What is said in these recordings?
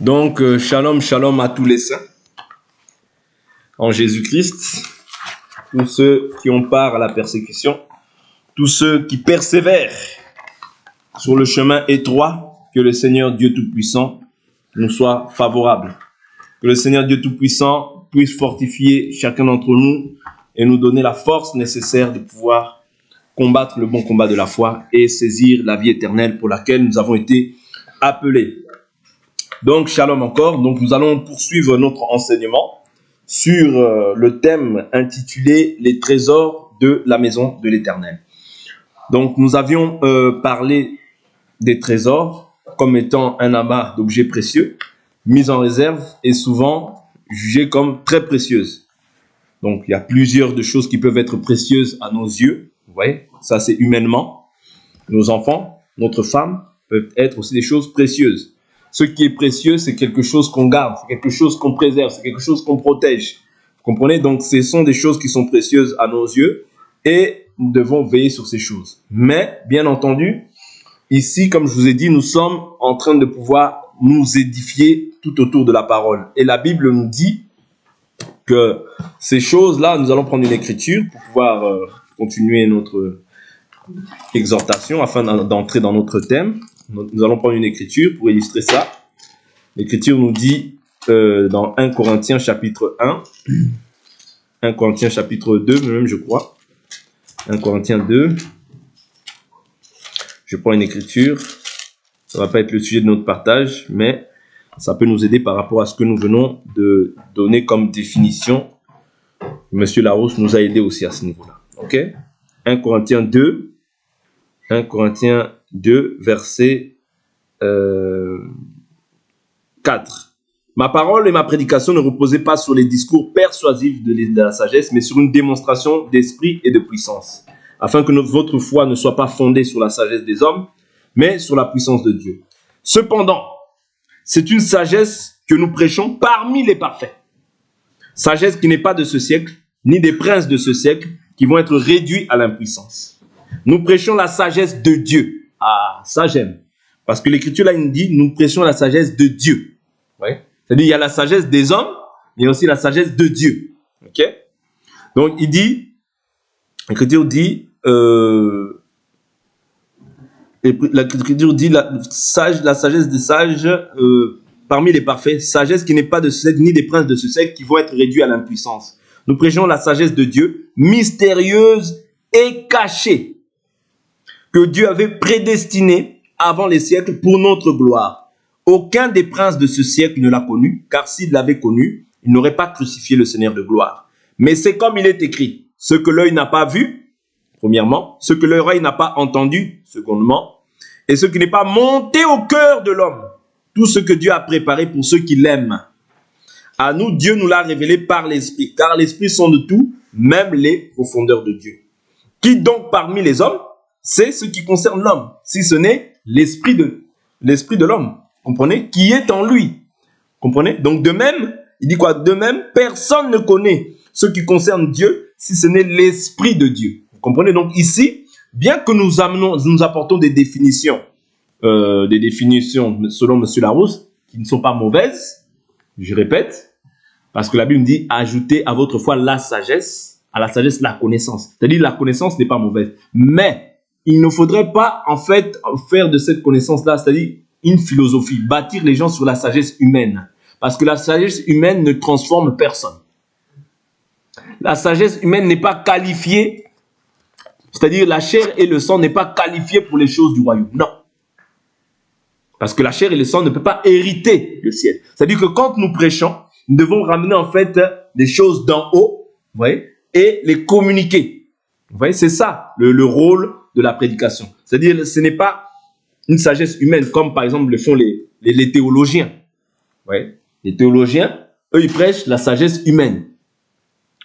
Donc, shalom, shalom à tous les saints en Jésus-Christ, tous ceux qui ont part à la persécution, tous ceux qui persévèrent sur le chemin étroit, que le Seigneur Dieu Tout-Puissant nous soit favorable. Que le Seigneur Dieu Tout-Puissant puisse fortifier chacun d'entre nous et nous donner la force nécessaire de pouvoir combattre le bon combat de la foi et saisir la vie éternelle pour laquelle nous avons été appelés. Donc, shalom encore. Donc, nous allons poursuivre notre enseignement sur le thème intitulé « Les trésors de la maison de l'Éternel ». Donc, nous avions parlé des trésors comme étant un amas d'objets précieux, mis en réserve et souvent jugés comme très précieuses. Donc, il y a plusieurs de choses qui peuvent être précieuses à nos yeux. Vous voyez, ça c'est humainement. Nos enfants, notre femme peuvent être aussi des choses précieuses. Ce qui est précieux, c'est quelque chose qu'on garde, c'est quelque chose qu'on préserve, c'est quelque chose qu'on protège. Vous comprenez? Donc, ce sont des choses qui sont précieuses à nos yeux et nous devons veiller sur ces choses. Mais, bien entendu, ici, comme je vous ai dit, nous sommes en train de pouvoir nous édifier tout autour de la parole. Et la Bible nous dit que ces choses-là, nous allons prendre une écriture pour pouvoir continuer notre exhortation afin d'entrer dans notre thème. Nous allons prendre une écriture pour illustrer ça. L'écriture nous dit dans 1 Corinthiens chapitre 1, 1 Corinthiens chapitre 2 même je crois, 1 Corinthiens 2, je prends une écriture, ça ne va pas être le sujet de notre partage, mais ça peut nous aider par rapport à ce que nous venons de donner comme définition. Monsieur Larousse nous a aidé aussi à ce niveau-là. Ok? 1 Corinthiens 2, 1 Corinthiens 2, verset 4. Ma parole et ma prédication ne reposaient pas sur les discours persuasifs de la sagesse, mais sur une démonstration d'esprit et de puissance, afin que votre foi ne soit pas fondée sur la sagesse des hommes, mais sur la puissance de Dieu. Cependant, c'est une sagesse que nous prêchons parmi les parfaits. Sagesse qui n'est pas de ce siècle, ni des princes de ce siècle, qui vont être réduits à l'impuissance. Nous prêchons la sagesse de Dieu. Ah, ça j'aime. Parce que l'écriture là, il nous dit, nous prêchons la sagesse de Dieu. Ouais. C'est-à-dire, il y a la sagesse des hommes, mais il y a aussi la sagesse de Dieu. Ok? Donc, il dit, l'écriture dit, l'écriture dit la sagesse des sages parmi les parfaits, sagesse qui n'est pas de ce siècle, ni des princes de ce siècle qui vont être réduits à l'impuissance. Nous prêchons la sagesse de Dieu, mystérieuse et cachée, que Dieu avait prédestinée avant les siècles pour notre gloire. Aucun des princes de ce siècle ne l'a connu, car s'il l'avait connu, il n'aurait pas crucifié le Seigneur de gloire. Mais c'est comme il est écrit, ce que l'œil n'a pas vu, premièrement, ce que l'oreille n'a pas entendu, secondement, et ce qui n'est pas monté au cœur de l'homme, tout ce que Dieu a préparé pour ceux qui l'aiment. À nous, Dieu nous l'a révélé par l'Esprit, car l'Esprit sonde tout, même les profondeurs de Dieu. Qui donc parmi les hommes, c'est ce qui concerne l'homme, si ce n'est l'esprit de l'homme, comprenez, qui est en lui, comprenez. Donc de même, il dit quoi? De même, personne ne connaît ce qui concerne Dieu, si ce n'est l'Esprit de Dieu. Vous comprenez? Donc ici, bien que nous apportons des définitions selon Monsieur Larousse, qui ne sont pas mauvaises, je répète, parce que la Bible dit, ajoutez à votre foi la sagesse, à la sagesse la connaissance. C'est-à-dire la connaissance n'est pas mauvaise, mais il ne faudrait pas en fait faire de cette connaissance-là, c'est-à-dire une philosophie, bâtir les gens sur la sagesse humaine, parce que la sagesse humaine ne transforme personne. La sagesse humaine n'est pas qualifiée, c'est-à-dire la chair et le sang n'est pas qualifié pour les choses du royaume. Non. Parce que la chair et le sang ne peuvent pas hériter le ciel. C'est-à-dire que quand nous prêchons, nous devons ramener en fait des choses d'en haut, vous voyez, et les communiquer. Vous voyez, c'est ça le rôle de la prédication. C'est-à-dire ce n'est pas une sagesse humaine comme par exemple le font les théologiens. Vous voyez, les théologiens, eux, ils prêchent la sagesse humaine.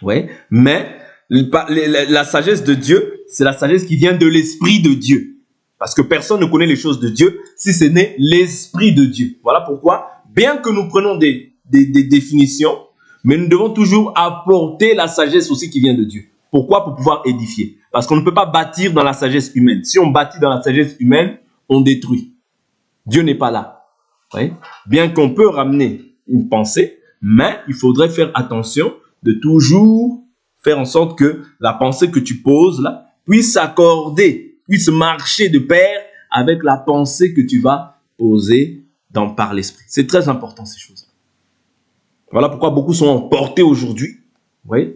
Vous voyez, mais la sagesse de Dieu, c'est la sagesse qui vient de l'Esprit de Dieu. Parce que personne ne connaît les choses de Dieu si ce n'est l'Esprit de Dieu. Voilà pourquoi, bien que nous prenions des définitions, mais nous devons toujours apporter la sagesse aussi qui vient de Dieu. Pourquoi? Pour pouvoir édifier. Parce qu'on ne peut pas bâtir dans la sagesse humaine. Si on bâtit dans la sagesse humaine, on détruit. Dieu n'est pas là. Oui. Bien qu'on peut ramener une pensée, mais il faudrait faire attention de toujours faire en sorte que la pensée que tu poses là puisse s'accorder, puisse marcher de pair avec la pensée que tu vas poser par l'esprit. C'est très important ces choses. Voilà pourquoi beaucoup sont emportés aujourd'hui, oui,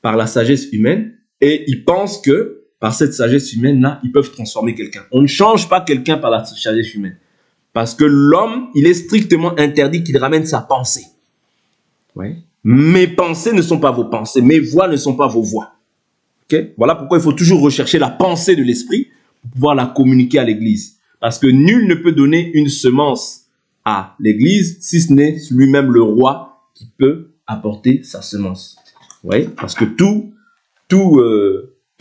par la sagesse humaine, et ils pensent que par cette sagesse humaine-là, ils peuvent transformer quelqu'un. On ne change pas quelqu'un par la sagesse humaine. Parce que l'homme, il est strictement interdit qu'il ramène sa pensée. Ouais. Mes pensées ne sont pas vos pensées, mes voix ne sont pas vos voix. Okay? Voilà pourquoi il faut toujours rechercher la pensée de l'esprit pour pouvoir la communiquer à l'Église. Parce que nul ne peut donner une semence à l'Église si ce n'est lui-même le roi qui peut apporter sa semence. Ouais? Parce que tout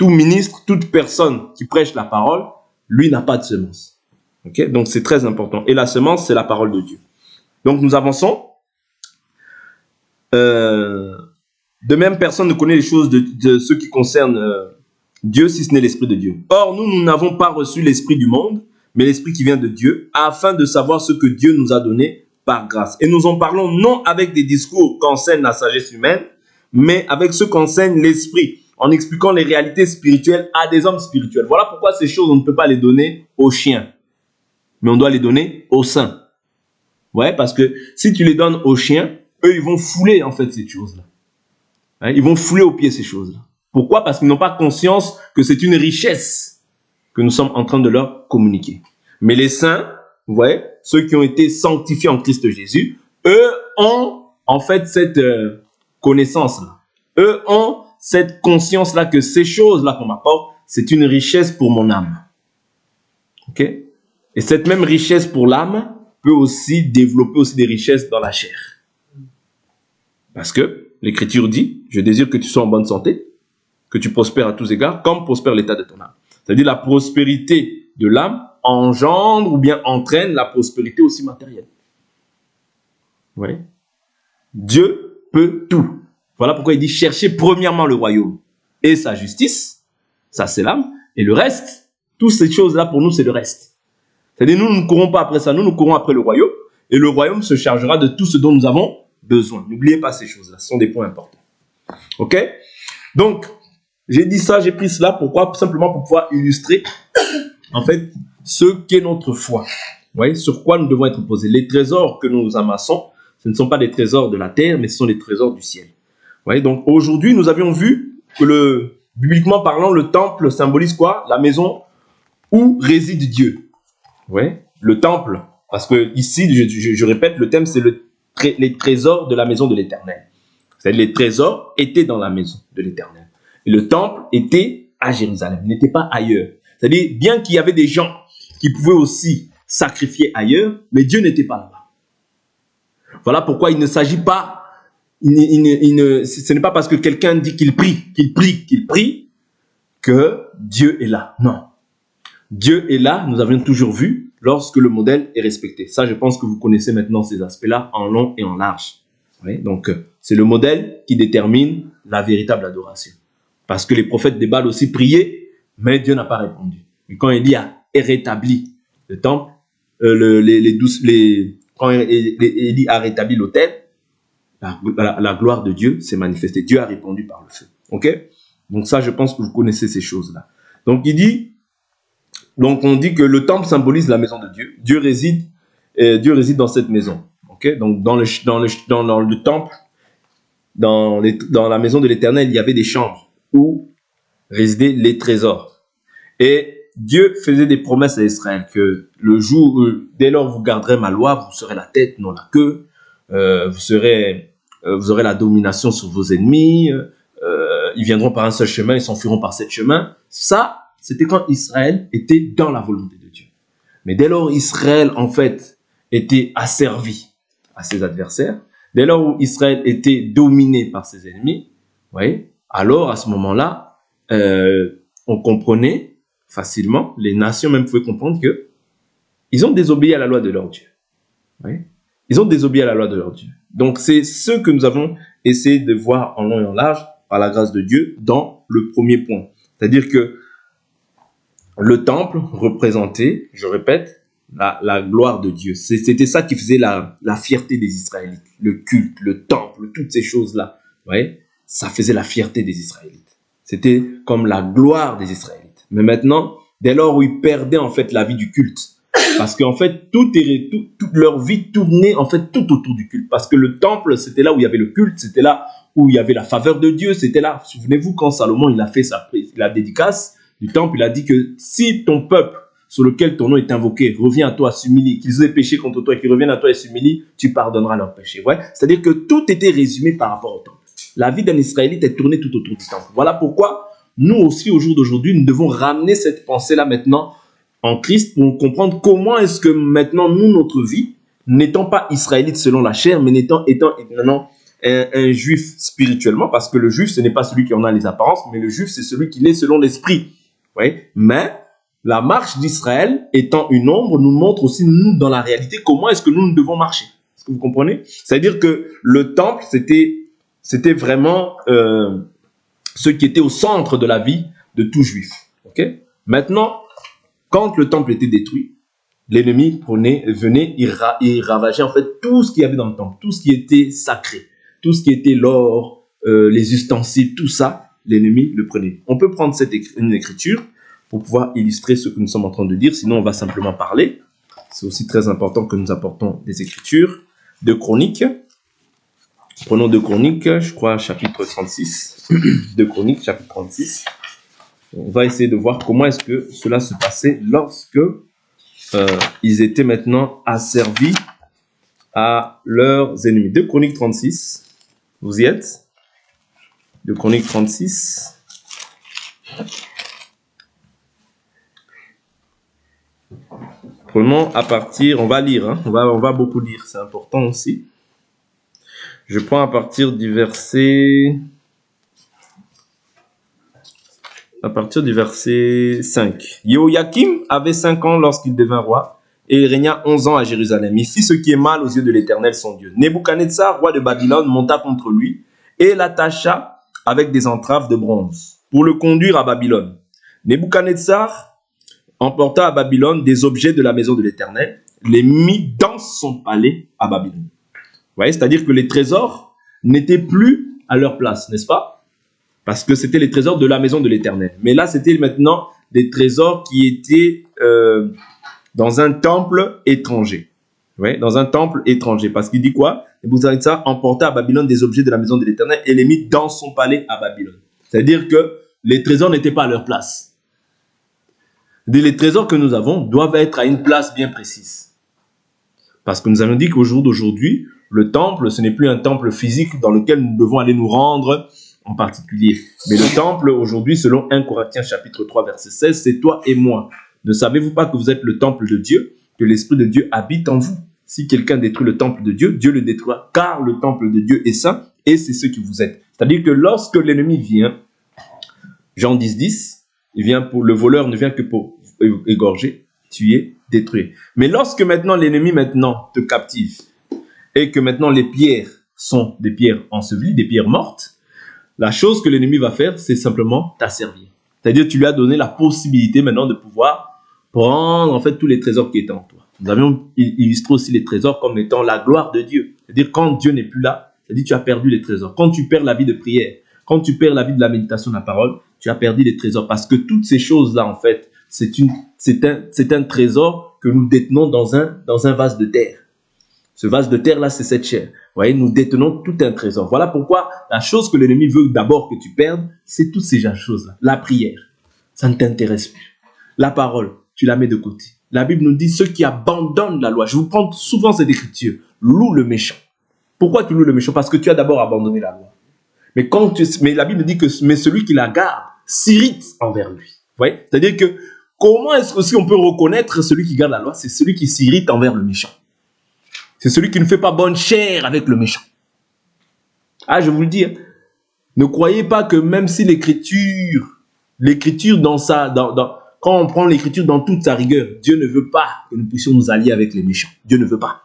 ministre, toute personne qui prêche la parole, lui n'a pas de semence. Okay? Donc c'est très important. Et la semence, c'est la parole de Dieu. Donc nous avançons. De même, personne ne connaît les choses de ce qui concerne Dieu, si ce n'est l'Esprit de Dieu. Or, nous n'avons pas reçu l'Esprit du monde, mais l'Esprit qui vient de Dieu, afin de savoir ce que Dieu nous a donné par grâce. Et nous en parlons non avec des discours qu'enseigne la sagesse humaine, mais avec ce qu'enseigne l'Esprit, en expliquant les réalités spirituelles à des hommes spirituels. Voilà pourquoi ces choses, on ne peut pas les donner aux chiens, mais on doit les donner aux saints. Ouais, parce que si tu les donnes aux chiens, eux, ils vont fouler en fait ces choses-là. Hein, ils vont fouler aux pieds ces choses-là. Pourquoi? Parce qu'ils n'ont pas conscience que c'est une richesse que nous sommes en train de leur communiquer. Mais les saints, vous voyez, ceux qui ont été sanctifiés en Christ Jésus, eux ont en fait cette connaissance-là. Eux ont cette conscience-là que ces choses-là qu'on m'apporte, c'est une richesse pour mon âme. Ok? Et cette même richesse pour l'âme peut aussi développer aussi des richesses dans la chair. Parce que l'Écriture dit, je désire que tu sois en bonne santé, que tu prospères à tous égards, comme prospère l'état de ton âme. C'est-à-dire la prospérité de l'âme engendre ou bien entraîne la prospérité aussi matérielle. Vous voyez? Dieu peut tout. Voilà pourquoi il dit, cherchez premièrement le royaume et sa justice, ça c'est l'âme, et le reste, toutes ces choses-là pour nous c'est le reste. C'est-à-dire nous ne courons pas après ça, nous courons après le royaume, et le royaume se chargera de tout ce dont nous avons besoin. N'oubliez pas ces choses-là, ce sont des points importants. Ok? Donc, j'ai dit ça, j'ai pris cela, pourquoi? Simplement pour pouvoir illustrer, en fait, ce qu'est notre foi. Vous voyez, sur quoi nous devons être posés. Les trésors que nous amassons, ce ne sont pas des trésors de la terre, mais ce sont des trésors du ciel. Vous voyez, donc aujourd'hui, nous avions vu que bibliquement parlant, le temple symbolise quoi? La maison où réside Dieu. Vous voyez, le temple, parce que ici, je répète, le thème, c'est les trésors de la maison de l'Éternel. C'est-à-dire les trésors étaient dans la maison de l'Éternel. Et le temple était à Jérusalem, n'était pas ailleurs. C'est-à-dire, bien qu'il y avait des gens qui pouvaient aussi sacrifier ailleurs, mais Dieu n'était pas là-bas. Voilà pourquoi il ne s'agit pas, ce n'est pas parce que quelqu'un dit qu'il prie, que Dieu est là. Non. Dieu est là, nous avions toujours vu, lorsque le modèle est respecté. Ça, je pense que vous connaissez maintenant ces aspects-là en long et en large. Oui, donc, c'est le modèle qui détermine la véritable adoration. Parce que les prophètes de Baal aussi priaient, mais Dieu n'a pas répondu. Et quand Élie a rétabli le temple, quand Élie a rétabli l'autel, la gloire de Dieu s'est manifestée. Dieu a répondu par le feu. Ok? Donc ça, je pense que vous connaissez ces choses-là. Donc il dit, donc on dit que le temple symbolise la maison de Dieu. Dieu réside dans cette maison. Ok? Donc dans le temple, dans la maison de l'Éternel, il y avait des chambres où résidaient les trésors. Et Dieu faisait des promesses à Israël que le jour où, dès lors vous garderez ma loi, vous serez la tête, non la queue, vous aurez la domination sur vos ennemis, ils viendront par un seul chemin, ils s'enfuiront par sept chemins. Ça, c'était quand Israël était dans la volonté de Dieu. Mais dès lors Israël, en fait, était asservi à ses adversaires, dès lors où Israël était dominé par ses ennemis, voyez, alors à ce moment-là, on comprenait facilement, les nations même pouvaient comprendre que ils ont désobéi à la loi de leur Dieu. Voyez, ils ont désobéi à la loi de leur Dieu. Donc c'est ce que nous avons essayé de voir en long et en large par la grâce de Dieu dans le premier point. C'est-à-dire que le temple représentait, je répète, la gloire de Dieu. C'était ça qui faisait la fierté des Israélites. Le culte, le temple, toutes ces choses-là. Vous voyez, ça faisait la fierté des Israélites. C'était comme la gloire des Israélites. Mais maintenant, dès lors où ils perdaient en fait la vie du culte, parce qu'en fait, toute leur vie tournait en fait tout autour du culte. Parce que le temple, c'était là où il y avait le culte, c'était là où il y avait la faveur de Dieu, c'était là. Souvenez-vous quand Salomon il a fait la dédicace du temple, il a dit que si ton peuple sur lequel ton nom est invoqué revient à toi, s'humilie, qu'ils aient péché contre toi et qu'ils reviennent à toi et s'humilient, tu pardonneras leurs péchés. Ouais? C'est-à-dire que tout était résumé par rapport au temple. La vie d'un Israélite est tournée tout autour du temple. Voilà pourquoi nous aussi, au jour d'aujourd'hui, nous devons ramener cette pensée-là maintenant en Christ pour comprendre comment est-ce que maintenant, nous, notre vie, n'étant pas israélite selon la chair, mais étant un juif spirituellement, parce que le juif, ce n'est pas celui qui en a les apparences, mais le juif, c'est celui qui l'est selon l'esprit. Ouais? Mais la marche d'Israël, étant une ombre, nous montre aussi, nous, dans la réalité, comment est-ce que nous devons marcher. Est-ce que vous comprenez? C'est-à-dire que le temple, c'était vraiment ce qui était au centre de la vie de tout juif. Okay? Maintenant, quand le temple était détruit, l'ennemi venait, il ravageait en fait tout ce qu'il y avait dans le temple, tout ce qui était sacré, tout ce qui était l'or, les ustensiles, tout ça, l'ennemi le prenait. On peut prendre une écriture pour pouvoir illustrer ce que nous sommes en train de dire, sinon on va simplement parler. C'est aussi très important que nous apportons des écritures. De Chroniques, prenons 2 Chroniques, je crois chapitre 36, 2 Chroniques, chapitre 36. On va essayer de voir comment est-ce que cela se passait lorsque ils étaient maintenant asservis à leurs ennemis. 2 Chroniques 36, vous y êtes? 2 Chroniques 36. Prenons à partir, on va lire, hein, on va beaucoup lire, c'est important aussi. Je prends à partir du verset 5. Jéhoïakim avait 5 ans lorsqu'il devint roi, et il régna 11 ans à Jérusalem. Il fit ce qui est mal aux yeux de l'Éternel son Dieu. Nebuchadnezzar, roi de Babylone, monta contre lui, et l'attacha avec des entraves de bronze, pour le conduire à Babylone. Nebuchadnezzar emporta à Babylone des objets de la maison de l'Éternel, les mit dans son palais à Babylone. Vous voyez, c'est-à-dire que les trésors n'étaient plus à leur place, n'est-ce pas? Parce que c'était les trésors de la maison de l'Éternel. Mais là, c'était maintenant des trésors qui étaient dans un temple étranger. Ouais, dans un temple étranger. Parce qu'il dit quoi? Nebuchadnezzar emporta à Babylone des objets de la maison de l'Éternel et les mit dans son palais à Babylone. C'est-à-dire que les trésors n'étaient pas à leur place. Les trésors que nous avons doivent être à une place bien précise. Parce que nous avons dit qu'au jour d'aujourd'hui, le temple, ce n'est plus un temple physique dans lequel nous devons aller nous rendre en particulier. Mais le temple, aujourd'hui, selon 1 Corinthiens chapitre 3, verset 16, c'est toi et moi. Ne savez-vous pas que vous êtes le temple de Dieu, que l'Esprit de Dieu habite en vous? Si quelqu'un détruit le temple de Dieu, Dieu le détruira, car le temple de Dieu est saint, et c'est ce que vous êtes. C'est-à-dire que lorsque l'ennemi vient, Jean 10, 10, le voleur ne vient que pour égorger, tuer, détruire. Mais lorsque maintenant l'ennemi te captive, et que maintenant les pierres sont des pierres ensevelies, des pierres mortes, la chose que l'ennemi va faire, c'est simplement t'asservir. C'est-à-dire tu lui as donné la possibilité maintenant de pouvoir prendre en fait tous les trésors qui étaient en toi. Nous avions illustré aussi les trésors comme étant la gloire de Dieu. C'est-à-dire quand Dieu n'est plus là, c'est-à-dire tu as perdu les trésors. Quand tu perds la vie de prière, quand tu perds la vie de la méditation de la parole, tu as perdu les trésors. Parce que toutes ces choses-là, en fait, c'est un trésor que nous détenons dans un vase de terre. Ce vase de terre-là, c'est cette chair. Vous voyez, nous détenons tout un trésor. Voilà pourquoi la chose que l'ennemi veut d'abord que tu perdes, c'est toutes ces choses-là. La prière, ça ne t'intéresse plus. La parole, tu la mets de côté. La Bible nous dit, ceux qui abandonnent la loi, je vous prends souvent cette écriture, loue le méchant. Pourquoi tu loues le méchant? Parce que tu as d'abord abandonné la loi. Mais la Bible dit que celui qui la garde s'irrite envers lui. Vous voyez? C'est-à-dire que comment est-ce que si on peut reconnaître celui qui garde la loi? C'est celui qui s'irrite envers le méchant. C'est celui qui ne fait pas bonne chère avec le méchant. Ah, je vous le dis, hein, ne croyez pas que même si l'écriture quand on prend l'écriture dans toute sa rigueur, Dieu ne veut pas que nous puissions nous allier avec les méchants. Dieu ne veut pas.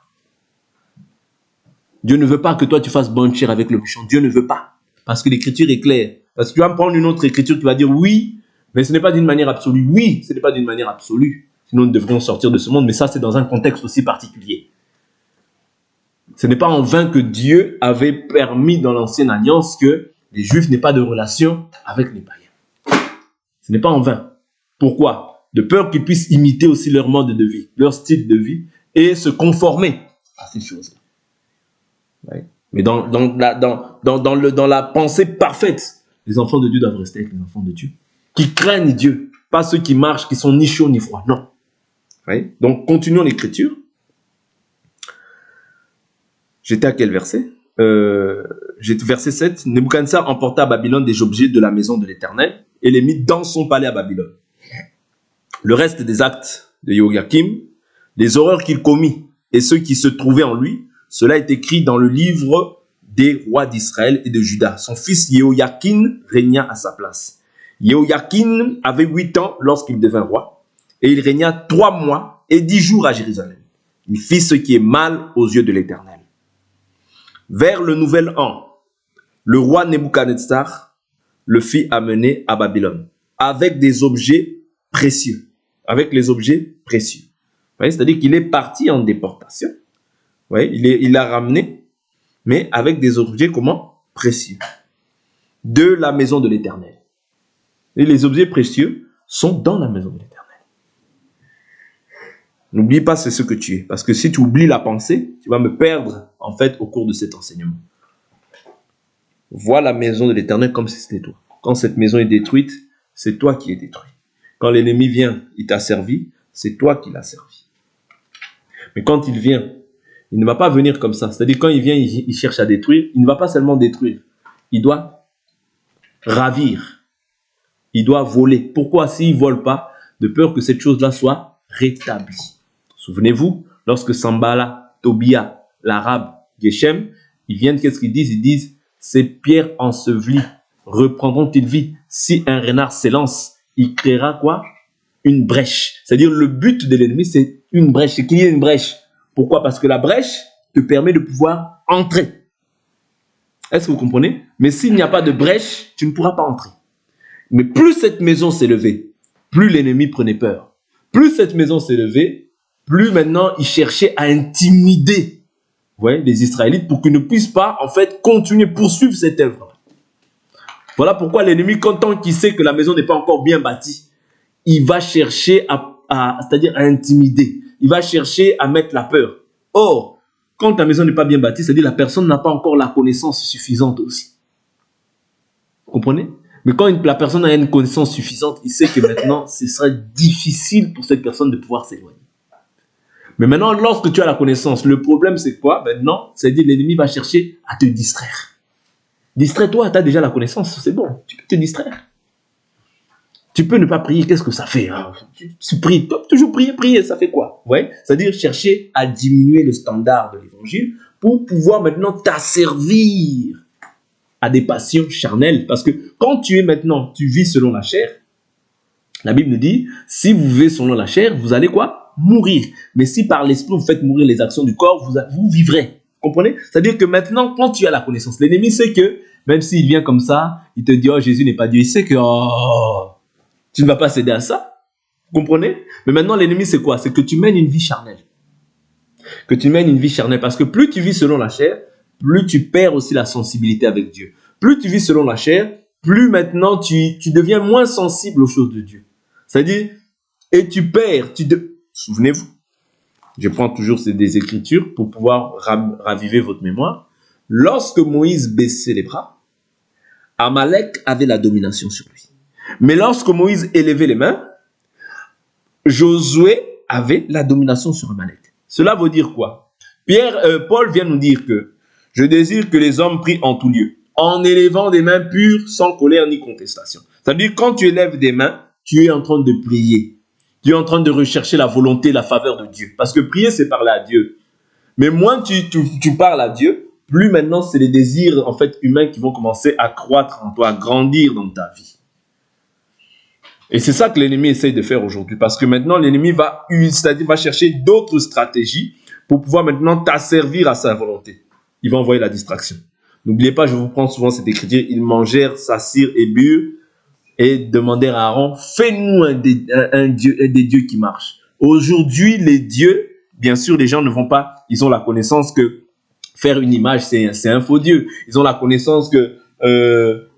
Dieu ne veut pas que toi tu fasses bonne chère avec le méchant. Dieu ne veut pas. Parce que l'écriture est claire. Parce que tu vas me prendre une autre écriture qui va dire oui, mais ce n'est pas d'une manière absolue. Oui, ce n'est pas d'une manière absolue. Sinon, nous devrions sortir de ce monde. Mais ça, c'est dans un contexte aussi particulier. Ce n'est pas en vain que Dieu avait permis dans l'ancienne alliance que les Juifs n'aient pas de relation avec les païens. Ce n'est pas en vain. Pourquoi? De peur qu'ils puissent imiter aussi leur mode de vie, leur style de vie et se conformer à ces choses-là. Ouais. Mais dans la pensée parfaite, les enfants de Dieu doivent rester avec les enfants de Dieu, qui craignent Dieu, pas ceux qui marchent, qui sont ni chauds ni froids. Non. Ouais. Donc, continuons l'écriture. J'étais à quel verset? Verset 7. Nebuchadnezzar emporta à Babylone des objets de la maison de l'Éternel et les mit dans son palais à Babylone. Le reste des actes de Jéhoiakim, les horreurs qu'il commit et ceux qui se trouvaient en lui, cela est écrit dans le livre des rois d'Israël et de Juda. Son fils Jéhoiakim régna à sa place. Jéhoiakim avait 8 ans lorsqu'il devint roi et il régna 3 mois et 10 jours à Jérusalem. Il fit ce qui est mal aux yeux de l'Éternel. Vers le nouvel an, le roi Nebuchadnezzar le fit amener à Babylone avec des objets précieux. Avec les objets précieux. C'est-à-dire qu'il est parti en déportation. Il l'a ramené, mais avec des objets comment? Précieux. De la maison de l'Éternel. Et les objets précieux sont dans la maison de l'Éternel. N'oublie pas c'est ce que tu es. Parce que si tu oublies la pensée, tu vas me perdre en fait au cours de cet enseignement. Vois la maison de l'Éternel comme si c'était toi. Quand cette maison est détruite, c'est toi qui es détruit. Quand l'ennemi vient, il t'a servi, c'est toi qui l'as servi. Mais quand il vient, il ne va pas venir comme ça. C'est-à-dire quand il vient, il cherche à détruire, il ne va pas seulement détruire. Il doit ravir. Il doit voler. Pourquoi s'il ne vole pas? De peur que cette chose-là soit rétablie. Souvenez-vous, lorsque Sambala, Tobia, l'arabe, Geshem, ils viennent, qu'est-ce qu'ils disent? Ils disent, ces pierres ensevelies reprendront-ils vie? Si un renard s'élance, il créera quoi? Une brèche. C'est-à-dire le but de l'ennemi, c'est une brèche, c'est qu'il y ait une brèche. Pourquoi? Parce que la brèche te permet de pouvoir entrer. Est-ce que vous comprenez? Mais s'il n'y a pas de brèche, tu ne pourras pas entrer. Mais plus cette maison s'est levée, plus l'ennemi prenait peur. Plus cette maison s'est levée, plus maintenant il cherchait à intimider les Israélites pour qu'ils ne puissent pas en fait continuer, poursuivre cette œuvre. Voilà pourquoi l'ennemi, tant qu'il sait que la maison n'est pas encore bien bâtie, il va chercher c'est-à-dire à intimider. Il va chercher à mettre la peur. Or, quand ta maison n'est pas bien bâtie, c'est-à-dire la personne n'a pas encore la connaissance suffisante aussi. Vous comprenez? Mais quand la personne a une connaissance suffisante, il sait que maintenant, ce sera difficile pour cette personne de pouvoir s'éloigner. Mais maintenant, lorsque tu as la connaissance, le problème c'est quoi? Maintenant, c'est-à-dire l'ennemi va chercher à te distraire. Distrais-toi, tu as déjà la connaissance, c'est bon, tu peux te distraire. Tu peux ne pas prier, qu'est-ce que ça fait? Tu pries, toujours prier, ça fait quoi? C'est-à-dire chercher à diminuer le standard de l'évangile pour pouvoir maintenant t'asservir à des passions charnelles. Parce que quand tu vis selon la chair, la Bible nous dit, si vous vivez selon la chair, vous allez quoi? Mourir. Mais si par l'esprit vous faites mourir les actions du corps, vous vivrez. Vous comprenez? C'est-à-dire que maintenant, quand tu as la connaissance, l'ennemi sait que, même s'il vient comme ça, il te dit, oh, Jésus n'est pas Dieu. Il sait que, tu ne vas pas céder à ça. Vous comprenez? Mais maintenant, l'ennemi, c'est quoi? C'est que tu mènes une vie charnelle. Parce que plus tu vis selon la chair, plus tu perds aussi la sensibilité avec Dieu. Plus tu vis selon la chair, plus maintenant tu deviens moins sensible aux choses de Dieu. C'est-à-dire, et tu perds, souvenez-vous, je prends toujours des écritures pour pouvoir raviver votre mémoire. Lorsque Moïse baissait les bras, Amalek avait la domination sur lui. Mais lorsque Moïse élevait les mains, Josué avait la domination sur Amalek. Cela veut dire quoi? Paul vient nous dire que je désire que les hommes prient en tout lieu, en élevant des mains pures, sans colère ni contestation. C'est-à-dire quand tu élèves des mains, tu es en train de prier. Tu es en train de rechercher la volonté, la faveur de Dieu. Parce que prier, c'est parler à Dieu. Mais moins tu parles à Dieu, plus maintenant c'est les désirs en fait humains qui vont commencer à croître en toi, à grandir dans ta vie. Et c'est ça que l'ennemi essaye de faire aujourd'hui. Parce que maintenant l'ennemi va chercher d'autres stratégies pour pouvoir maintenant t'asservir à sa volonté. Il va envoyer la distraction. N'oubliez pas, je vous prends souvent cette écriture, ils mangèrent, s'assirent et burent et demandèrent à Aaron, fais-nous des dieux qui marchent. Aujourd'hui, les dieux, bien sûr, les gens ne vont pas, ils ont la connaissance que faire une image, c'est un faux dieu. Ils ont la connaissance que se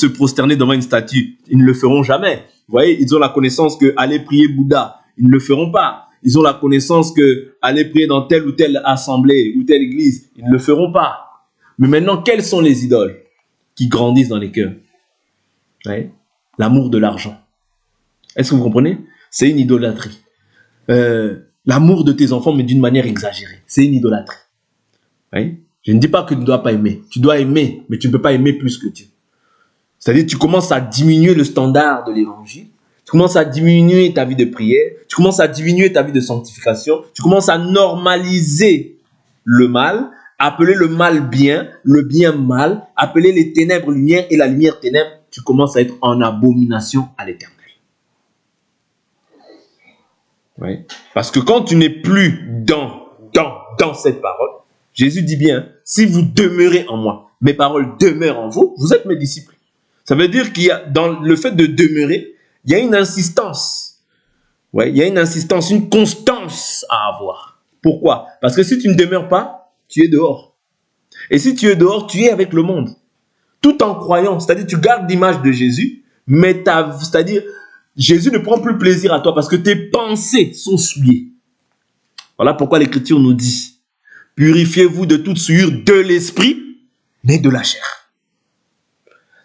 prosterner devant une statue, ils ne le feront jamais. Vous voyez, ils ont la connaissance que aller prier Bouddha, ils ne le feront pas. Ils ont la connaissance que aller prier dans telle ou telle assemblée ou telle église, ils ne le feront pas. Mais maintenant, quelles sont les idoles qui grandissent dans les cœurs? Ouais. L'amour de l'argent. Est-ce que vous comprenez? C'est une idolâtrie. L'amour de tes enfants, mais d'une manière exagérée. C'est une idolâtrie. Ouais. Je ne dis pas que tu ne dois pas aimer. Tu dois aimer, mais tu ne peux pas aimer plus que Dieu. C'est-à-dire que tu commences à diminuer le standard de l'évangile. Tu commences à diminuer ta vie de prière. Tu commences à diminuer ta vie de sanctification. Tu commences à normaliser le mal, appeler le mal bien, le bien mal, appeler les ténèbres lumière et la lumière ténèbres. Tu commences à être en abomination à l'Éternel. Ouais. Parce que quand tu n'es plus dans cette parole, Jésus dit bien, si vous demeurez en moi, mes paroles demeurent en vous, vous êtes mes disciples. Ça veut dire qu'il y a, dans le fait de demeurer, il y a une insistance. Ouais, il y a une insistance, une constance à avoir. Pourquoi? Parce que si tu ne demeures pas, tu es dehors. Et si tu es dehors, tu es avec le monde. Tout en croyant, c'est-à-dire tu gardes l'image de Jésus, mais c'est-à-dire Jésus ne prend plus plaisir à toi parce que tes pensées sont souillées. Voilà pourquoi l'Écriture nous dit, purifiez-vous de toute souillure de l'esprit, mais de la chair.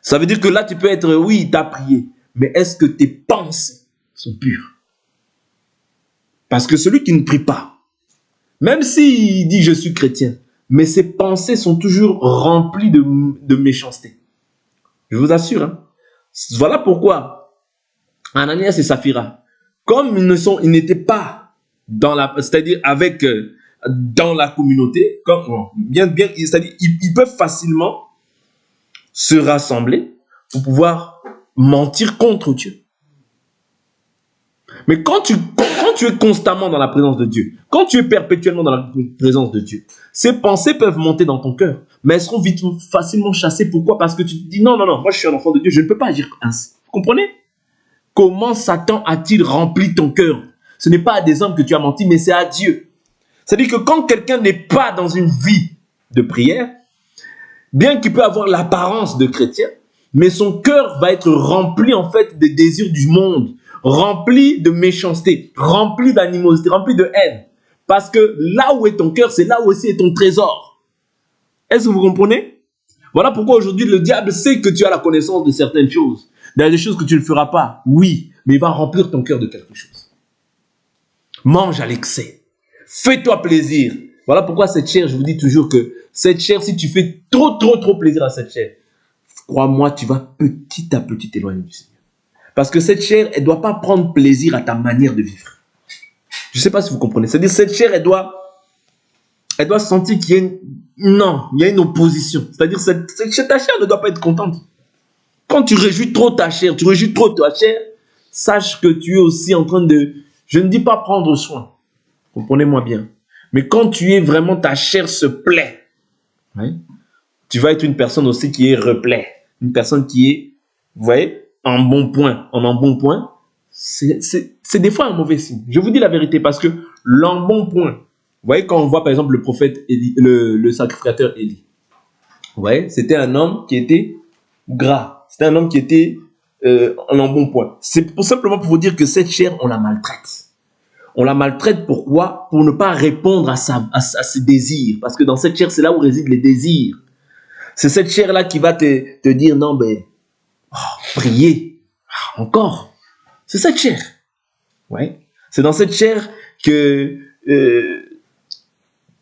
Ça veut dire que là, tu peux être, oui, tu as prié, mais est-ce que tes pensées sont pures? Parce que celui qui ne prie pas, même s'il dit je suis chrétien, mais ses pensées sont toujours remplies de méchanceté. Je vous assure. Hein. Voilà pourquoi Ananias et Saphira, comme ils n'étaient pas dans la, c'est-à-dire avec dans la communauté, c'est-à-dire ils peuvent facilement se rassembler pour pouvoir mentir contre Dieu. Mais quand tu es constamment dans la présence de Dieu, quand tu es perpétuellement dans la présence de Dieu, ces pensées peuvent monter dans ton cœur, mais elles seront facilement chassées. Pourquoi? Parce que tu te dis non, moi je suis un enfant de Dieu, je ne peux pas agir ainsi. Vous comprenez? Comment Satan a-t-il rempli ton cœur? Ce n'est pas à des hommes que tu as menti, mais c'est à Dieu. C'est-à-dire que quand quelqu'un n'est pas dans une vie de prière, bien qu'il peut avoir l'apparence de chrétien, mais son cœur va être rempli en fait des désirs du monde, rempli de méchanceté, rempli d'animosité, rempli de haine. Parce que là où est ton cœur, c'est là où aussi est ton trésor. Est-ce que vous comprenez? Voilà pourquoi aujourd'hui le diable sait que tu as la connaissance de certaines choses. Il y a des choses que tu ne feras pas, oui, mais il va remplir ton cœur de quelque chose. Mange à l'excès. Fais-toi plaisir. Voilà pourquoi cette chair, je vous dis toujours que cette chair, si tu fais trop plaisir à cette chair, crois-moi, tu vas petit à petit t'éloigner du Seigneur. Parce que cette chair, elle ne doit pas prendre plaisir à ta manière de vivre. Je ne sais pas si vous comprenez. C'est-à-dire cette chair, elle doit sentir qu'il y a une opposition. C'est-à-dire ta chair ne doit pas être contente. Quand tu réjouis trop ta chair, sache que tu es aussi en train de, je ne dis pas prendre soin, comprenez-moi bien, mais quand tu es vraiment, ta chair se plaît, oui, tu vas être une personne aussi qui est replaît, une personne qui est, vous voyez, en bon point, c'est des fois un mauvais signe. Je vous dis la vérité parce que l'embonpoint, vous voyez, quand on voit par exemple le prophète Élie, le sacrificateur Élie, vous voyez, c'était un homme qui était gras. C'était un homme qui était en embonpoint. C'est simplement pour vous dire que cette chair, on la maltraite. On la maltraite pourquoi? Pour ne pas répondre à ses désirs. Parce que dans cette chair, c'est là où résident les désirs. C'est cette chair-là qui va te dire, non, mais prier, encore. C'est cette chair. Ouais. C'est dans cette chair que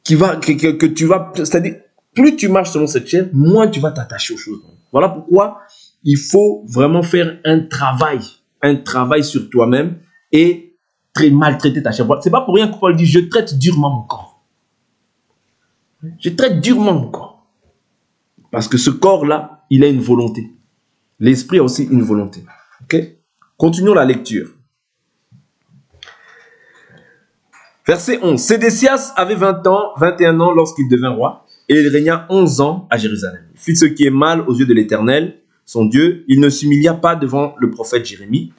tu vas, c'est-à-dire, plus tu marches selon cette chair, moins tu vas t'attacher aux choses. Voilà pourquoi il faut vraiment faire un travail sur toi-même et maltraiter ta chair. C'est pas pour rien que Paul dit, je traite durement mon corps. Je traite durement mon corps. Parce que ce corps-là, il a une volonté. L'esprit a aussi une volonté. Okay? Continuons la lecture. Verset 11. Sédécias avait 21 ans lorsqu'il devint roi, et il régna 11 ans à Jérusalem. Il fit ce qui est mal aux yeux de l'Éternel, son Dieu. Il ne s'humilia pas devant le prophète Jérémie,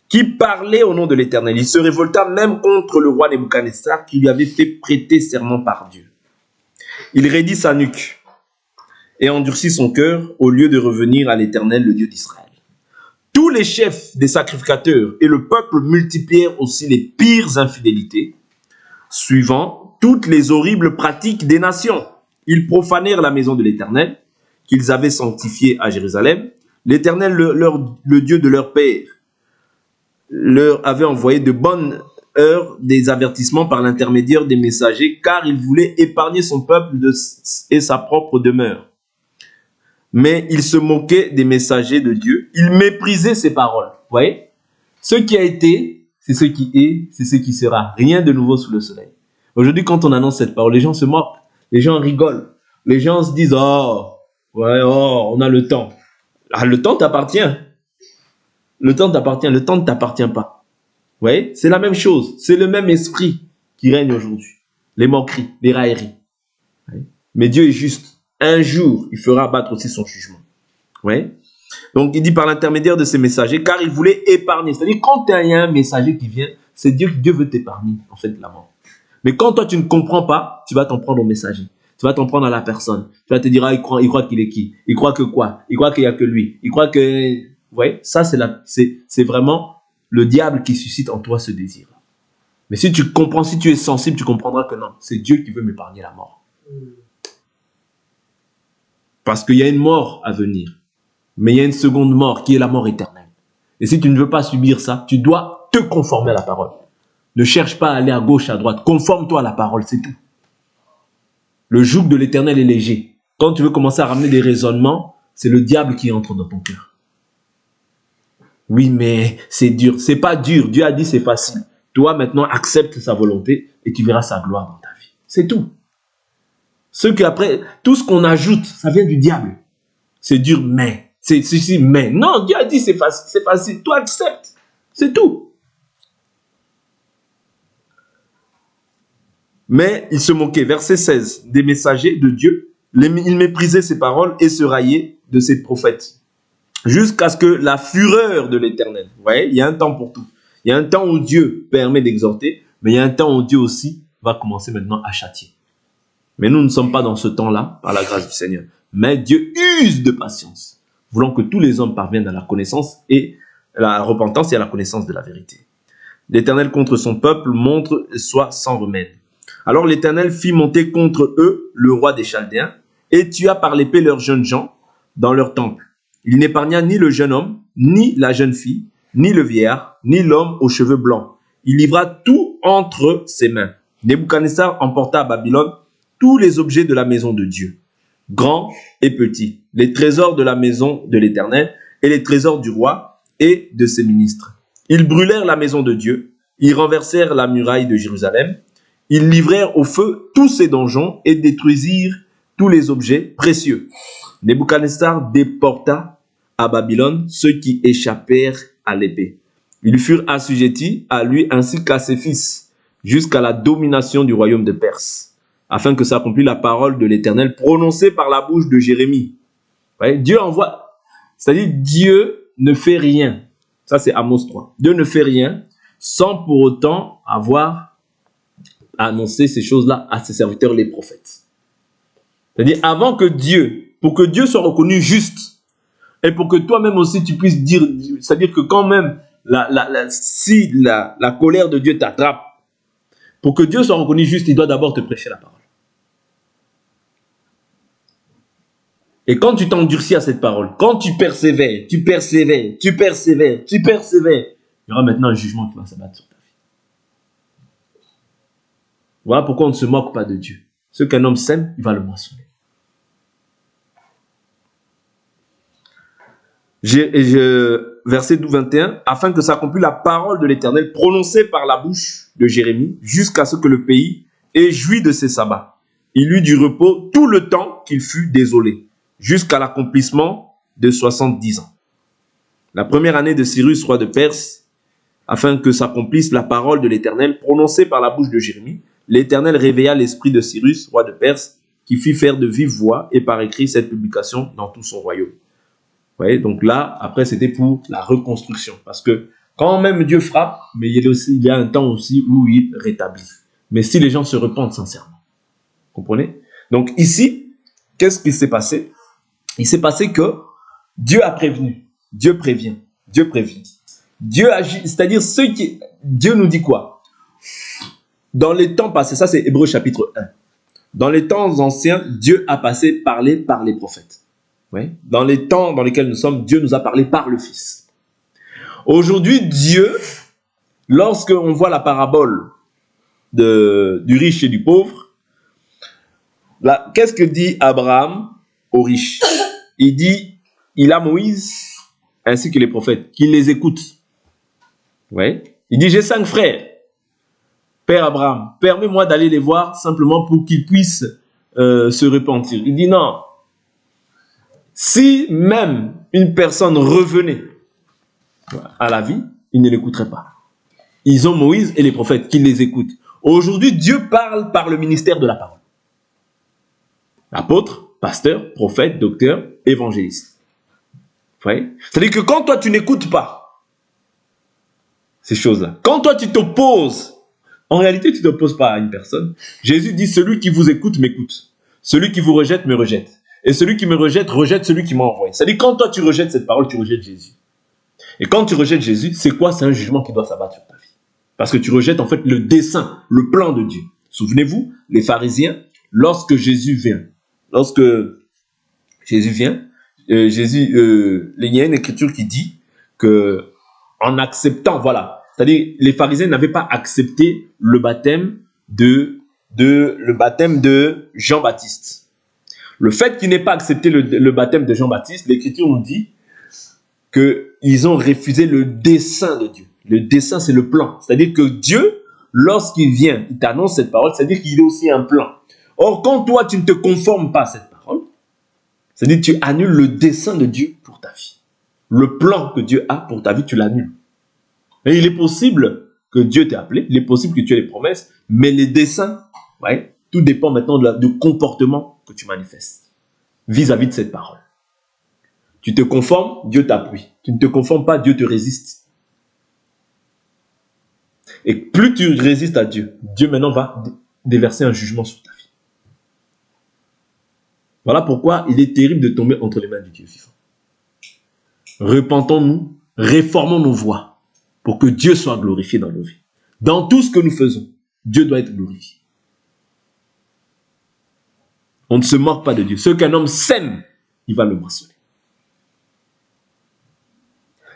qui parlait au nom de l'Éternel. Il se révolta même contre le roi Nebuchadnezzar qui lui avait fait prêter serment par Dieu. Il raidit sa nuque et endurcit son cœur au lieu de revenir à l'Éternel, le Dieu d'Israël. Tous les chefs des sacrificateurs et le peuple multiplièrent aussi les pires infidélités, suivant toutes les horribles pratiques des nations. Ils profanèrent la maison de l'Éternel, qu'ils avaient sanctifiée à Jérusalem. L'Éternel, le Dieu de leur père, leur avait envoyé de bonnes heures des avertissements par l'intermédiaire des messagers, car il voulait épargner son peuple et sa propre demeure. Mais il se moquait des messagers de Dieu, il méprisait ses paroles. Vous voyez? Ce qui a été, c'est ce qui est, c'est ce qui sera. Rien de nouveau sous le soleil. Aujourd'hui, quand on annonce cette parole, les gens se moquent, les gens rigolent, les gens se disent « Oh, ouais, oh, on a le temps. » Ah, le temps t'appartient. Le temps t'appartient, le temps ne t'appartient pas. Vous voyez? C'est la même chose, c'est le même esprit qui règne aujourd'hui. Les moqueries, les railleries. Mais Dieu est juste. Un jour, il fera abattre aussi son jugement. Ouais. Donc, il dit par l'intermédiaire de ces messagers, car il voulait épargner. C'est-à-dire, quand il y a un messager qui vient, c'est Dieu veut t'épargner, en fait, la mort. Mais quand toi, tu ne comprends pas, tu vas t'en prendre au messager. Tu vas t'en prendre à la personne. Tu vas te dire, ah, il croit qu'il est qui? Il croit que quoi? Il croit qu'il n'y a que lui. Il croit que... Vous voyez, ça, c'est vraiment le diable qui suscite en toi ce désir. Mais si tu comprends, si tu es sensible, tu comprendras que non, c'est Dieu qui veut m'épargner la mort. Parce qu'il y a une mort à venir. Mais il y a une seconde mort qui est la mort éternelle. Et si tu ne veux pas subir ça, tu dois te conformer à la parole. Ne cherche pas à aller à gauche, à droite. Conforme-toi à la parole, c'est tout. Le joug de l'Éternel est léger. Quand tu veux commencer à ramener des raisonnements, c'est le diable qui entre dans ton cœur. Oui, mais c'est dur. C'est pas dur. Dieu a dit c'est facile. Toi, maintenant, accepte sa volonté et tu verras sa gloire dans ta vie. C'est tout. Tout ce qu'on ajoute, ça vient du diable. C'est dur, mais. Mais. Non, Dieu a dit c'est facile, c'est facile. Toi, accepte. C'est tout. Mais il se moquait, verset 16, des messagers de Dieu. Il méprisait ses paroles et se raillait de ses prophètes. Jusqu'à ce que la fureur de l'Éternel. Vous voyez, il y a un temps pour tout. Il y a un temps où Dieu permet d'exhorter, mais il y a un temps où Dieu aussi va commencer maintenant à châtier. Mais nous ne sommes pas dans ce temps-là, par la grâce du Seigneur. Mais Dieu use de patience, voulant que tous les hommes parviennent à la connaissance et à la repentance et à la connaissance de la vérité. L'Éternel contre son peuple montre soit sans remède. Alors l'Éternel fit monter contre eux le roi des Chaldéens et tua par l'épée leurs jeunes gens dans leur temple. Il n'épargna ni le jeune homme, ni la jeune fille, ni le vieillard, ni l'homme aux cheveux blancs. Il livra tout entre ses mains. Nebuchadnezzar emporta à Babylone tous les objets de la maison de Dieu, grands et petits, les trésors de la maison de l'Éternel et les trésors du roi et de ses ministres. Ils brûlèrent la maison de Dieu, ils renversèrent la muraille de Jérusalem, ils livrèrent au feu tous ses donjons et détruisirent tous les objets précieux. Nebuchadnezzar déporta à Babylone ceux qui échappèrent à l'épée. Ils furent assujettis à lui ainsi qu'à ses fils, jusqu'à la domination du royaume de Perse, afin que s'accomplisse la parole de l'Éternel prononcée par la bouche de Jérémie. Ouais, Dieu envoie, c'est-à-dire Dieu ne fait rien. Ça c'est Amos 3. Dieu ne fait rien sans pour autant avoir annoncé ces choses-là à ses serviteurs les prophètes. C'est-à-dire avant que Dieu, pour que Dieu soit reconnu juste, et pour que toi-même aussi tu puisses dire, c'est-à-dire que quand même, si la colère de Dieu t'attrape, pour que Dieu soit reconnu juste, il doit d'abord te prêcher la parole. Et quand tu t'endurcis à cette parole, quand tu persévères, il y aura maintenant un jugement qui va s'abattre sur ta vie. Voilà pourquoi on ne se moque pas de Dieu. Ce qu'un homme sème, il va le moissonner. Verset 21, afin que s'accomplisse la parole de l'Éternel prononcée par la bouche de Jérémie, jusqu'à ce que le pays ait joui de ses sabbats. Il eut du repos tout le temps qu'il fut désolé, jusqu'à l'accomplissement de 70 ans. La première année de Cyrus, roi de Perse, afin que s'accomplisse la parole de l'Éternel prononcée par la bouche de Jérémie, l'Éternel réveilla l'esprit de Cyrus, roi de Perse, qui fit faire de vive voix et par écrit cette publication dans tout son royaume. Vous voyez, donc là, après, c'était pour la reconstruction. Parce que Quand même Dieu frappe, mais il y a un temps aussi où il rétablit. Mais si les gens se repentent sincèrement. Comprenez? Donc ici, qu'est-ce qui s'est passé? Il s'est passé que Dieu a prévenu, Dieu prévient, Dieu prévient. Dieu agit, c'est-à-dire Dieu nous dit quoi? Dans les temps passés, ça c'est Hébreux chapitre 1. Dans les temps anciens, Dieu a parlé par les prophètes. Oui? Dans les temps dans lesquels nous sommes, Dieu nous a parlé par le Fils. Aujourd'hui, Dieu, lorsque on voit la parabole du riche et du pauvre, qu'est-ce que dit Abraham au riche? Il dit, il a Moïse ainsi que les prophètes, qu'il les écoute. Ouais. Il dit, j'ai 5 frères. Père Abraham, permets-moi d'aller les voir simplement pour qu'ils puissent se repentir. Il dit non. Si même une personne revenait à la vie, il ne l'écouterait pas. Ils ont Moïse et les prophètes qui les écoutent. Aujourd'hui, Dieu parle par le ministère de la parole. Apôtre, pasteur, prophète, docteur, évangéliste. C'est-à-dire que quand toi tu n'écoutes pas ces choses-là, quand toi tu t'opposes, en réalité tu ne t'opposes pas à une personne. Jésus dit, celui qui vous écoute m'écoute. Celui qui vous rejette me rejette. Et celui qui me rejette, rejette celui qui m'a envoyé. C'est-à-dire quand toi tu rejettes cette parole, tu rejettes Jésus. Et quand tu rejettes Jésus, c'est quoi? C'est un jugement qui doit s'abattre sur ta vie. Parce que tu rejettes en fait le dessein, le plan de Dieu. Souvenez-vous, les pharisiens, lorsque Jésus vient, il y a une écriture qui dit que en acceptant, voilà, c'est-à-dire les pharisiens n'avaient pas accepté le baptême de Jean-Baptiste. Le fait qu'ils n'aient pas accepté le baptême de Jean-Baptiste, l'écriture nous dit qu'ils ont refusé le dessein de Dieu. Le dessein, c'est le plan. C'est-à-dire que Dieu, lorsqu'il vient, il t'annonce cette parole, c'est-à-dire qu'il y a aussi un plan. Or, quand toi, tu ne te conformes pas à cette parole, c'est-à-dire que tu annules le dessein de Dieu pour ta vie. Le plan que Dieu a pour ta vie, tu l'annules. Et il est possible que Dieu t'ait appelé, il est possible que tu aies des promesses, mais les desseins, ouais, tout dépend maintenant du comportement que tu manifestes vis-à-vis de cette parole. Tu te conformes, Dieu t'appuie. Tu ne te conformes pas, Dieu te résiste. Et plus tu résistes à Dieu, Dieu maintenant va déverser un jugement sur ta vie. Voilà pourquoi il est terrible de tomber entre les mains du Dieu vivant. Repentons-nous, réformons nos voies pour que Dieu soit glorifié dans nos vies. Dans tout ce que nous faisons, Dieu doit être glorifié. On ne se moque pas de Dieu. Ce qu'un homme sème, il va le moissonner.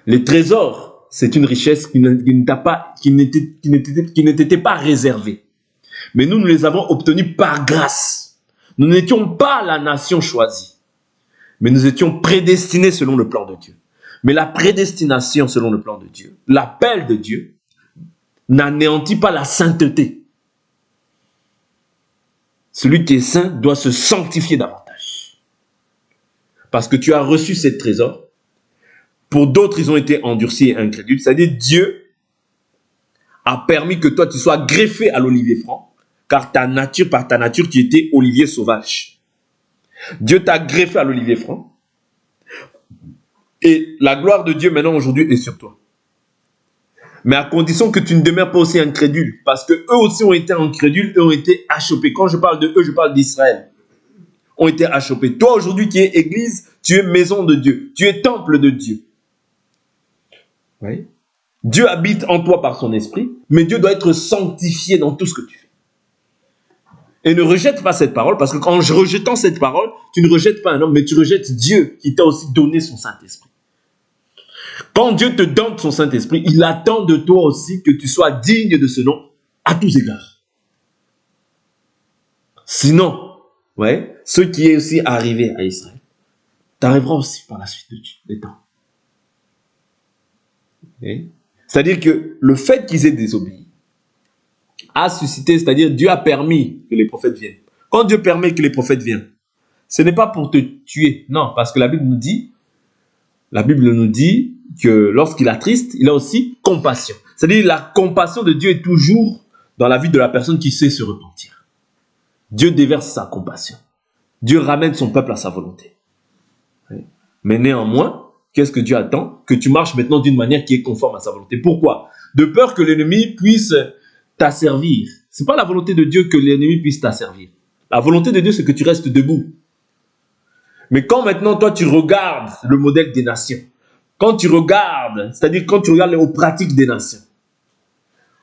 Les trésors, c'est une richesse qui n'était pas réservée. Mais nous les avons obtenus par grâce. Nous n'étions pas la nation choisie, mais nous étions prédestinés selon le plan de Dieu. Mais la prédestination selon le plan de Dieu, l'appel de Dieu, n'anéantit pas la sainteté. Celui qui est saint doit se sanctifier davantage. Parce que tu as reçu ces trésors. Pour d'autres, ils ont été endurcis et incrédules. C'est-à-dire Dieu a permis que toi, tu sois greffé à l'olivier franc, car par ta nature, tu étais olivier sauvage. Dieu t'a greffé à l'olivier franc. Et la gloire de Dieu, maintenant, aujourd'hui, est sur toi. Mais à condition que tu ne demeures pas aussi incrédule. Parce qu'eux aussi ont été incrédules, eux ont été achoppés. Quand je parle de eux, je parle d'Israël. Ont été achoppés. Toi, aujourd'hui, qui es église, tu es maison de Dieu. Tu es temple de Dieu. Oui. Dieu habite en toi par son esprit, mais Dieu doit être sanctifié dans tout ce que tu fais. Et ne rejette pas cette parole, parce que en rejetant cette parole, tu ne rejettes pas un homme, mais tu rejettes Dieu qui t'a aussi donné son Saint-Esprit. Quand Dieu te donne son Saint-Esprit, il attend de toi aussi que tu sois digne de ce nom à tous égards. Sinon, ouais, ce qui est aussi arrivé à Israël, t'arrivera aussi par la suite des temps. C'est-à-dire que le fait qu'ils aient désobéi a suscité, c'est-à-dire Dieu a permis que les prophètes viennent. Quand Dieu permet que les prophètes viennent, ce n'est pas pour te tuer, non, parce que la Bible nous dit que lorsqu'il attriste, il a aussi compassion. C'est-à-dire la compassion de Dieu est toujours dans la vie de la personne qui sait se repentir. Dieu déverse sa compassion. Dieu ramène son peuple à sa volonté. Mais néanmoins, Qu'est-ce que Dieu attend? Que tu marches maintenant d'une manière qui est conforme à sa volonté. Pourquoi? De peur que l'ennemi puisse t'asservir. Ce n'est pas la volonté de Dieu que l'ennemi puisse t'asservir. La volonté de Dieu, c'est que tu restes debout. Mais quand maintenant, toi, tu regardes le modèle des nations, quand tu regardes, c'est-à-dire quand tu regardes les pratiques des nations,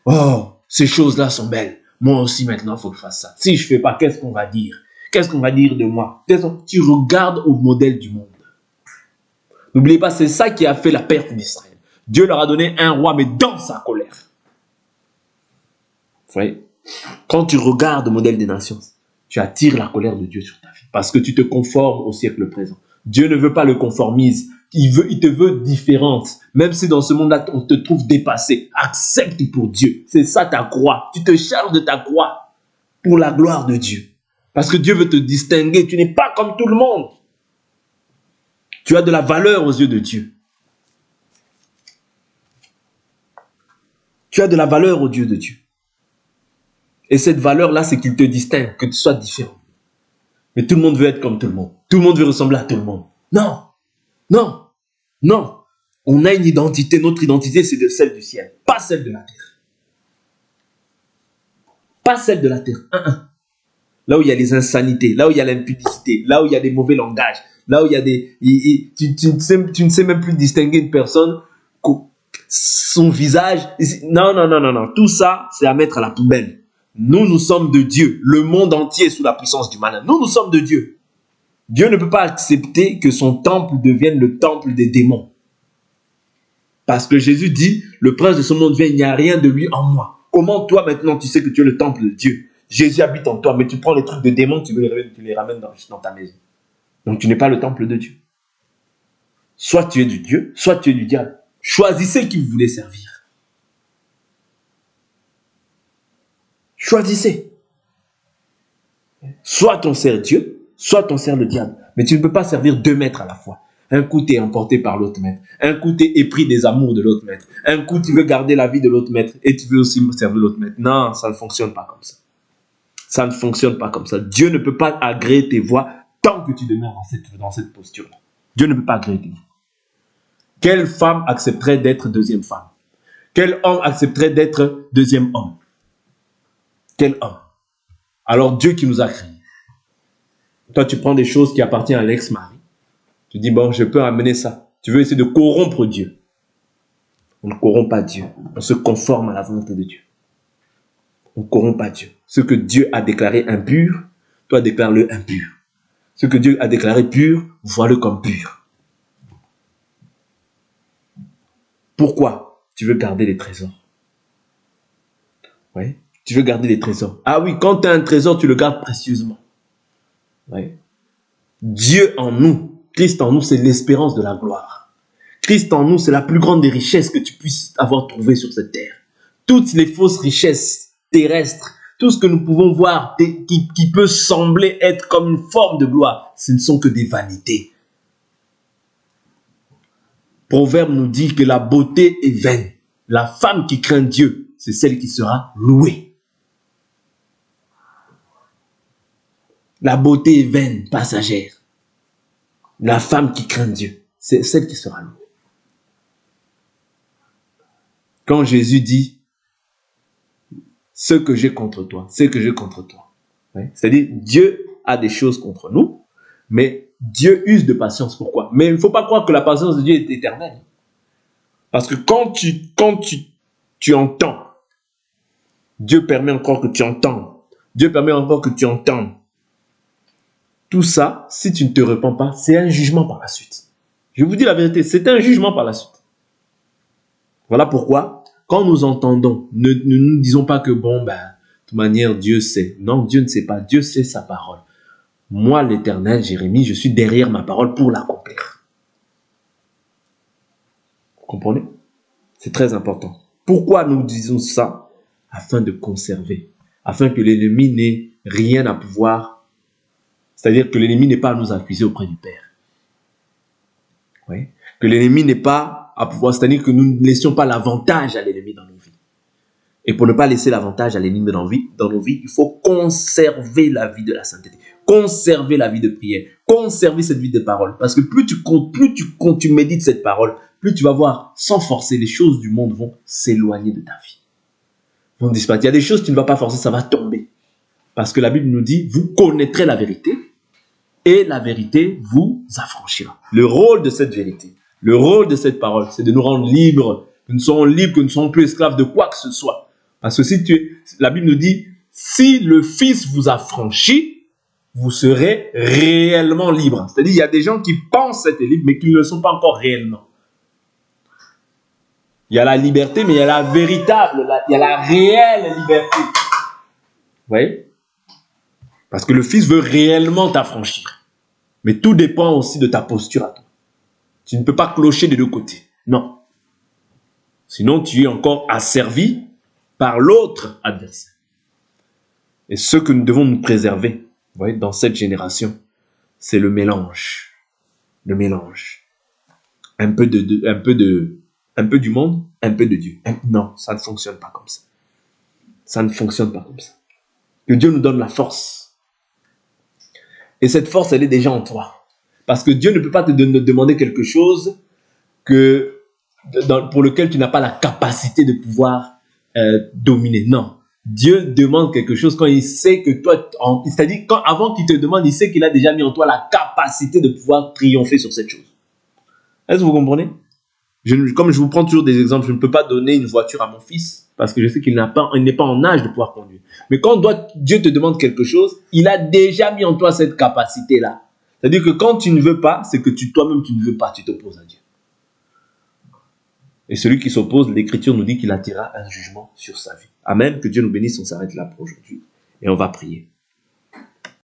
oh, ces choses-là sont belles. Moi aussi, maintenant, il faut que je fasse ça. Si je ne fais pas, qu'est-ce qu'on va dire? Qu'est-ce qu'on va dire de moi? Tu regardes au modèle du monde. N'oubliez pas, c'est ça qui a fait la perte d'Israël. Dieu leur a donné un roi, mais dans sa colère. Vous voyez? Quand tu regardes le modèle des nations, tu attires la colère de Dieu sur ta vie. Parce que tu te conformes au siècle présent. Dieu ne veut pas le conformisme. Il te veut différente. Même si dans ce monde-là, on te trouve dépassé. Accepte pour Dieu. C'est ça ta croix. Tu te charges de ta croix pour la gloire de Dieu. Parce que Dieu veut te distinguer. Tu n'es pas comme tout le monde. Tu as de la valeur aux yeux de Dieu. Tu as de la valeur aux yeux de Dieu. Et cette valeur-là, c'est qu'il te distingue, que tu sois différent. Mais tout le monde veut être comme tout le monde. Tout le monde veut ressembler à tout le monde. Non, non, non. On a une identité. Notre identité, c'est de celle du ciel, pas celle de la terre. Pas celle de la terre. Là où il y a les insanités, là où il y a l'impudicité, là où il y a des mauvais langages, là où il y a des... Tu ne sais même plus distinguer une personne, son visage. Non, non, non, non, non. Tout ça, c'est à mettre à la poubelle. Nous sommes de Dieu. Le monde entier est sous la puissance du malin. Nous sommes de Dieu. Dieu ne peut pas accepter que son temple devienne le temple des démons. Parce que Jésus dit, le prince de ce monde vient, il n'y a rien de lui en moi. Comment toi maintenant tu sais que tu es le temple de Dieu? Jésus habite en toi, mais tu prends les trucs de démons, tu les ramènes dans ta maison. Donc tu n'es pas le temple de Dieu. Soit tu es du Dieu, soit tu es du diable. Choisissez qui vous voulez servir. Choisissez. Soit on sert Dieu, soit on sert le diable. Mais tu ne peux pas servir 2 maîtres à la fois. Un coup, tu es emporté par l'autre maître. Un coup, tu es épris des amours de l'autre maître. Un coup, tu veux garder la vie de l'autre maître et tu veux aussi servir l'autre maître. Non, ça ne fonctionne pas comme ça. Ça ne fonctionne pas comme ça. Dieu ne peut pas agréer tes voies tant que tu demeures dans cette posture. Dieu ne peut pas agréer tes voies. Quelle femme accepterait d'être deuxième femme? Quel homme accepterait d'être deuxième homme? Quel homme? Alors Dieu qui nous a créés. Toi, tu prends des choses qui appartiennent à l'ex-mari. Tu dis, bon, je peux amener ça. Tu veux essayer de corrompre Dieu. On ne corrompt pas Dieu. On se conforme à la volonté de Dieu. On ne corrompt pas Dieu. Ce que Dieu a déclaré impur, toi déclare-le impur. Ce que Dieu a déclaré pur, vois-le comme pur. Pourquoi tu veux garder les trésors? Oui. Tu veux garder les trésors. Ah oui, quand tu as un trésor, tu le gardes précieusement. Oui. Dieu en nous, Christ en nous, c'est l'espérance de la gloire. Christ en nous, c'est la plus grande des richesses que tu puisses avoir trouvées sur cette terre. Toutes les fausses richesses terrestres, tout ce que nous pouvons voir qui peut sembler être comme une forme de gloire, ce ne sont que des vanités. Proverbe nous dit que la beauté est vaine. La femme qui craint Dieu, c'est celle qui sera louée. La beauté est vaine, passagère. La femme qui craint Dieu, c'est celle qui sera louée. Quand Jésus dit, ce que j'ai contre toi, ce que j'ai contre toi. Ouais. C'est-à-dire, Dieu a des choses contre nous, mais Dieu use de patience. Pourquoi? Mais il ne faut pas croire que la patience de Dieu est éternelle. Parce que quand tu entends, Dieu permet encore que tu entendes. Dieu permet encore que tu entendes. Tout ça, si tu ne te repens pas, c'est un jugement par la suite. Je vous dis la vérité, c'est un jugement par la suite. Voilà pourquoi, quand nous entendons, ne nous disons pas que bon, de toute manière, Dieu sait. Non, Dieu ne sait pas. Dieu sait sa parole. Moi, l'Éternel, Jérémie, je suis derrière ma parole pour l'accomplir. Vous comprenez? C'est très important. Pourquoi nous disons ça? Afin de conserver. Afin que l'ennemi n'ait rien à pouvoir. C'est-à-dire que l'ennemi n'ait pas à nous accuser auprès du Père. Oui. Que l'ennemi n'ait pas à pouvoir. C'est-à-dire que nous ne laissions pas l'avantage à l'ennemi dans nos vies. Et pour ne pas laisser l'avantage à l'ennemi dans nos vies, il faut conserver la vie de la sainteté. conserver la vie de prière, conserver cette vie de parole. Parce que plus tu médites cette parole, plus tu vas voir, sans forcer, les choses du monde vont s'éloigner de ta vie. Vont disparaître. Il y a des choses que tu ne vas pas forcer, ça va tomber. Parce que la Bible nous dit, vous connaîtrez la vérité et la vérité vous affranchira. Le rôle de cette vérité, le rôle de cette parole, c'est de nous rendre libres, que nous soyons libres, que nous ne soyons plus esclaves de quoi que ce soit. Parce que la Bible nous dit, si le Fils vous affranchit, vous serez réellement libre. C'est-à-dire, il y a des gens qui pensent être libres, mais qui ne le sont pas encore réellement. Il y a la liberté, mais il y a la véritable, il y a la réelle liberté. Vous voyez? Parce que le Fils veut réellement t'affranchir. Mais tout dépend aussi de ta posture à toi. Tu ne peux pas clocher des deux côtés. Non. Sinon, tu es encore asservi par l'autre adversaire. Et ce que nous devons nous préserver, vous voyez, dans cette génération, c'est le mélange. Le mélange. Un peu du monde, un peu de Dieu. Non, ça ne fonctionne pas comme ça. Ça ne fonctionne pas comme ça. Que Dieu nous donne la force. Et cette force, elle est déjà en toi. Parce que Dieu ne peut pas te demander quelque chose pour lequel tu n'as pas la capacité de pouvoir dominer. Non. Dieu demande quelque chose quand il sait que toi, c'est-à-dire avant qu'il te demande, il sait qu'il a déjà mis en toi la capacité de pouvoir triompher sur cette chose. Est-ce que vous comprenez? Comme je vous prends toujours des exemples, je ne peux pas donner une voiture à mon fils parce que je sais qu'il n'est pas en âge de pouvoir conduire. Mais quand Dieu te demande quelque chose, il a déjà mis en toi cette capacité-là. C'est-à-dire que quand tu ne veux pas, c'est que toi-même tu ne veux pas, tu t'opposes à Dieu. Et celui qui s'oppose, l'Écriture nous dit qu'il attira un jugement sur sa vie. Amen, que Dieu nous bénisse, on s'arrête là pour aujourd'hui et on va prier.